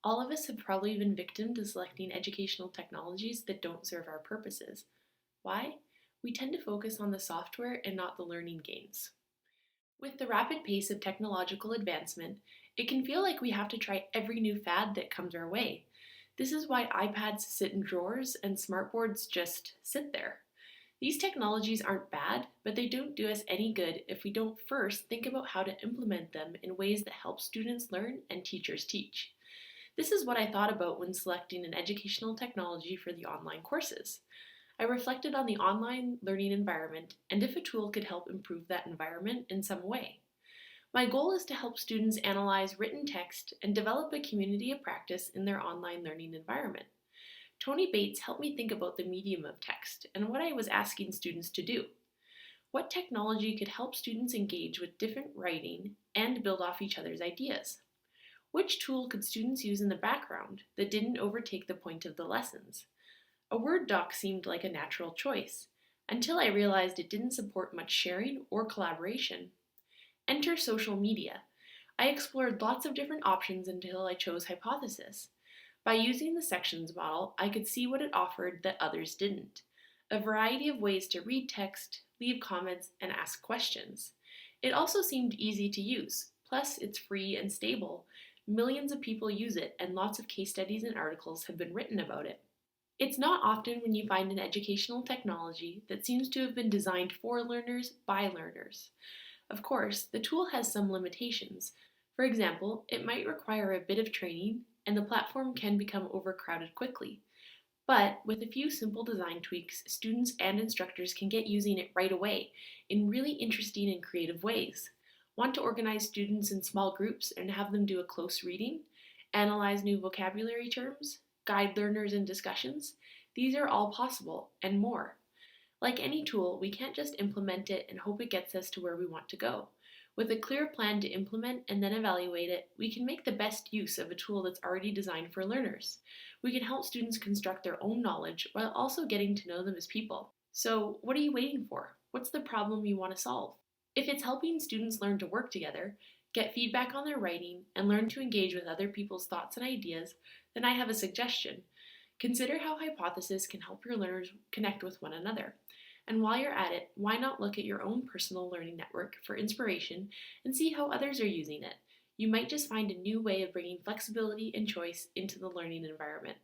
All of us have probably been victim to selecting educational technologies that don't serve our purposes. Why? We tend to focus on the software and not the learning gains. With the rapid pace of technological advancement, it can feel like we have to try every new fad that comes our way. This is why iPads sit in drawers and smartboards just sit there. These technologies aren't bad, but they don't do us any good if we don't first think about how to implement them in ways that help students learn and teachers teach. This is what I thought about when selecting an educational technology for the online courses. I reflected on the online learning environment and if a tool could help improve that environment in some way. My goal is to help students analyze written text and develop a community of practice in their online learning environment. Tony Bates helped me think about the medium of text and what I was asking students to do. What technology could help students engage with different writing and build off each other's ideas? Which tool could students use in the background that didn't overtake the point of the lessons? A Word doc seemed like a natural choice, until I realized it didn't support much sharing or collaboration. Enter social media. I explored lots of different options until I chose Hypothesis. By using the sections model, I could see what it offered that others didn't. A variety of ways to read text, leave comments, and ask questions. It also seemed easy to use, plus it's free and stable. Millions of people use it, and lots of case studies and articles have been written about it. It's not often when you find an educational technology that seems to have been designed for learners by learners. Of course, the tool has some limitations. For example, it might require a bit of training, and the platform can become overcrowded quickly. But with a few simple design tweaks, students and instructors can get using it right away in really interesting and creative ways. Want to organize students in small groups and have them do a close reading? Analyze new vocabulary terms? Guide learners in discussions? These are all possible, and more. Like any tool, we can't just implement it and hope it gets us to where we want to go. With a clear plan to implement and then evaluate it, we can make the best use of a tool that's already designed for learners. We can help students construct their own knowledge while also getting to know them as people. So, what are you waiting for? What's the problem you want to solve? If it's helping students learn to work together, get feedback on their writing, and learn to engage with other people's thoughts and ideas, then I have a suggestion. Consider how Hypothesis can help your learners connect with one another. And while you're at it, why not look at your own personal learning network for inspiration and see how others are using it? You might just find a new way of bringing flexibility and choice into the learning environment.